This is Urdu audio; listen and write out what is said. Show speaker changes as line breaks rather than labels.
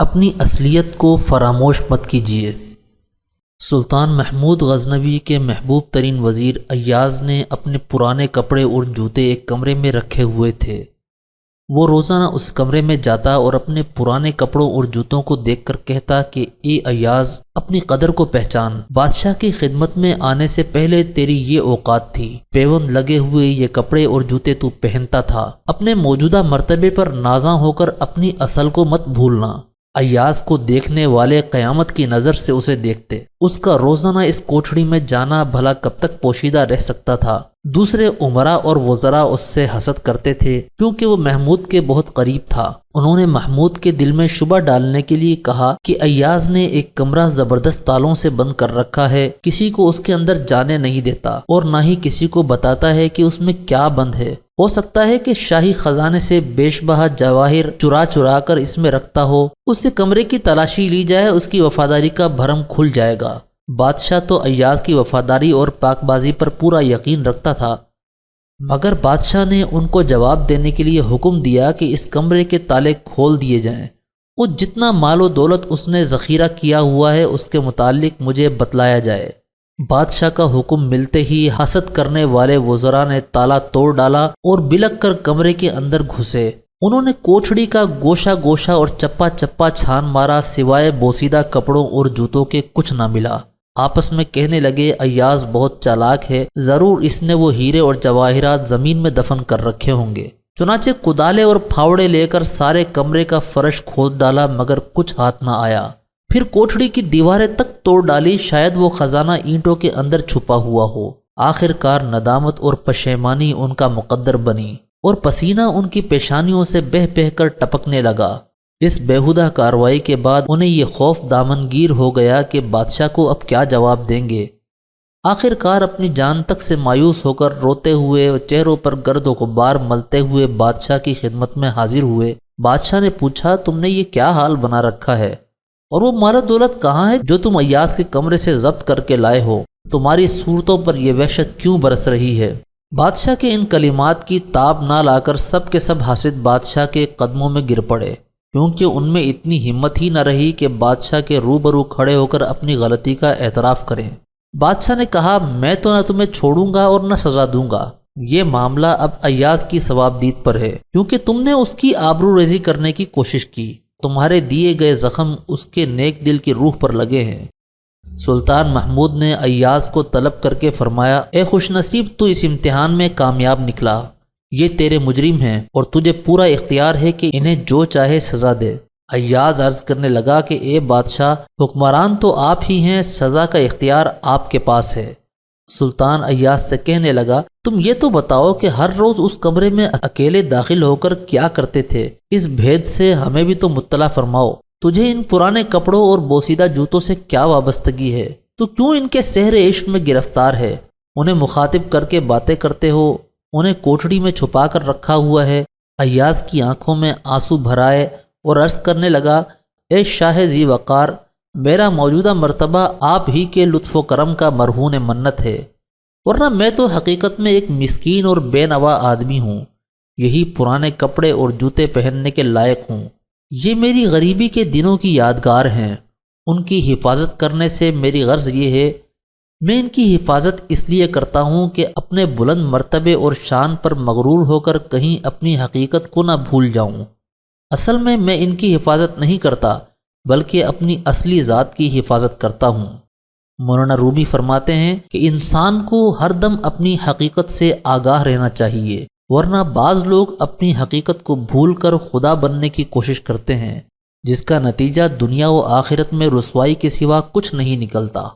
اپنی اصلیت کو فراموش مت کیجیے۔ سلطان محمود غزنوی کے محبوب ترین وزیر ایاز نے اپنے پرانے کپڑے اور جوتے ایک کمرے میں رکھے ہوئے تھے۔ وہ روزانہ اس کمرے میں جاتا اور اپنے پرانے کپڑوں اور جوتوں کو دیکھ کر کہتا کہ اے ایاز، اپنی قدر کو پہچان، بادشاہ کی خدمت میں آنے سے پہلے تیری یہ اوقات تھی، پیوند لگے ہوئے یہ کپڑے اور جوتے تو پہنتا تھا، اپنے موجودہ مرتبے پر نازاں ہو کر اپنی اصل کو مت بھولنا۔ ایاز کو دیکھنے والے قیامت کی نظر سے اسے دیکھتے۔ اس کا روزانہ اس کوٹھڑی میں جانا بھلا کب تک پوشیدہ رہ سکتا تھا؟ دوسرے عمراء اور وزراء اس سے حسد کرتے تھے کیونکہ وہ محمود کے بہت قریب تھا۔ انہوں نے محمود کے دل میں شبہ ڈالنے کے لیے کہا کہ ایاز نے ایک کمرہ زبردست تالوں سے بند کر رکھا ہے، کسی کو اس کے اندر جانے نہیں دیتا اور نہ ہی کسی کو بتاتا ہے کہ اس میں کیا بند ہے۔ ہو سکتا ہے کہ شاہی خزانے سے بیش بہا جواہر چرا چرا کر اس میں رکھتا ہو، اس سے کمرے کی تلاشی لی جائے، اس کی وفاداری کا بھرم کھل جائے گا۔ بادشاہ تو ایاز کی وفاداری اور پاک بازی پر پورا یقین رکھتا تھا، مگر بادشاہ نے ان کو جواب دینے کے لیے حکم دیا کہ اس کمرے کے تالے کھول دیے جائیں اور جتنا مال و دولت اس نے ذخیرہ کیا ہوا ہے اس کے متعلق مجھے بتلایا جائے۔ بادشاہ کا حکم ملتے ہی حسد کرنے والے وزراء نے تالا توڑ ڈالا اور بلک کر کمرے کے اندر گھسے۔ انہوں نے کوٹھڑی کا گوشہ گوشہ اور چپا چپا چھان مارا، سوائے بوسیدہ کپڑوں اور جوتوں کے کچھ نہ ملا۔ آپس میں کہنے لگے ایاز بہت چالاک ہے، ضرور اس نے وہ ہیرے اور جواہرات زمین میں دفن کر رکھے ہوں گے۔ چنانچہ کدالے اور پھاوڑے لے کر سارے کمرے کا فرش کھود ڈالا مگر کچھ ہاتھ نہ آیا۔ پھر کوٹھڑی کی دیواریں تک توڑ ڈالی، شاید وہ خزانہ اینٹوں کے اندر چھپا ہوا ہو۔ آخر کار ندامت اور پشیمانی ان کا مقدر بنی اور پسینہ ان کی پیشانیوں سے بہہ بہہ کر ٹپکنے لگا۔ اس بیہودہ کارروائی کے بعد انہیں یہ خوف دامن گیر ہو گیا کہ بادشاہ کو اب کیا جواب دیں گے۔ آخر کار اپنی جان تک سے مایوس ہو کر روتے ہوئے اور چہروں پر گرد و غبار ملتے ہوئے بادشاہ کی خدمت میں حاضر ہوئے۔ بادشاہ نے پوچھا، تم نے یہ کیا حال بنا رکھا ہے اور وہ مال و دولت کہاں ہے جو تم ایاز کے کمرے سے ضبط کر کے لائے ہو؟ تمہاری صورتوں پر یہ وحشت کیوں برس رہی ہے؟ بادشاہ کے ان کلمات کی تاب نہ لا کر سب کے سب حاسد بادشاہ کے قدموں میں گر پڑے، کیونکہ ان میں اتنی ہمت ہی نہ رہی کہ بادشاہ کے روبرو کھڑے ہو کر اپنی غلطی کا اعتراف کریں۔ بادشاہ نے کہا، میں تو نہ تمہیں چھوڑوں گا اور نہ سزا دوں گا، یہ معاملہ اب ایاز کی ثوابدید پر ہے، کیونکہ تم نے اس کی آبرو ریزی کرنے کی کوشش کی۔ تمہارے دیے گئے زخم اس کے نیک دل کی روح پر لگے ہیں۔ سلطان محمود نے ایاز کو طلب کر کے فرمایا، اے خوش نصیب، تو اس امتحان میں کامیاب نکلا، یہ تیرے مجرم ہیں اور تجھے پورا اختیار ہے کہ انہیں جو چاہے سزا دے۔ ایاز عرض کرنے لگا کہ اے بادشاہ، حکمران تو آپ ہی ہیں، سزا کا اختیار آپ کے پاس ہے۔ سلطان ایاز سے کہنے لگا، تم یہ تو بتاؤ کہ ہر روز اس کمرے میں اکیلے داخل ہو کر کیا کرتے تھے؟ اس بھید سے ہمیں بھی تو مطلع فرماؤ۔ تجھے ان پرانے کپڑوں اور بوسیدہ جوتوں سے کیا وابستگی ہے؟ تو کیوں ان کے سحر عشق میں گرفتار ہے؟ انہیں مخاطب کر کے باتیں کرتے ہو، انہیں کوٹھڑی میں چھپا کر رکھا ہوا ہے۔ ایاز کی آنکھوں میں آنسو بھرائے اور عرض کرنے لگا، اے شاہ ذی وقار، میرا موجودہ مرتبہ آپ ہی کے لطف و کرم کا مرہون منت ہے، ورنہ میں تو حقیقت میں ایک مسکین اور بے نوا آدمی ہوں، یہی پرانے کپڑے اور جوتے پہننے کے لائق ہوں۔ یہ میری غریبی کے دنوں کی یادگار ہیں، ان کی حفاظت کرنے سے میری غرض یہ ہے، میں ان کی حفاظت اس لیے کرتا ہوں کہ اپنے بلند مرتبے اور شان پر مغرور ہو کر کہیں اپنی حقیقت کو نہ بھول جاؤں۔ اصل میں ان کی حفاظت نہیں کرتا بلکہ اپنی اصلی ذات کی حفاظت کرتا ہوں۔ مولانا رومی فرماتے ہیں کہ انسان کو ہر دم اپنی حقیقت سے آگاہ رہنا چاہیے، ورنہ بعض لوگ اپنی حقیقت کو بھول کر خدا بننے کی کوشش کرتے ہیں، جس کا نتیجہ دنیا و آخرت میں رسوائی کے سوا کچھ نہیں نکلتا۔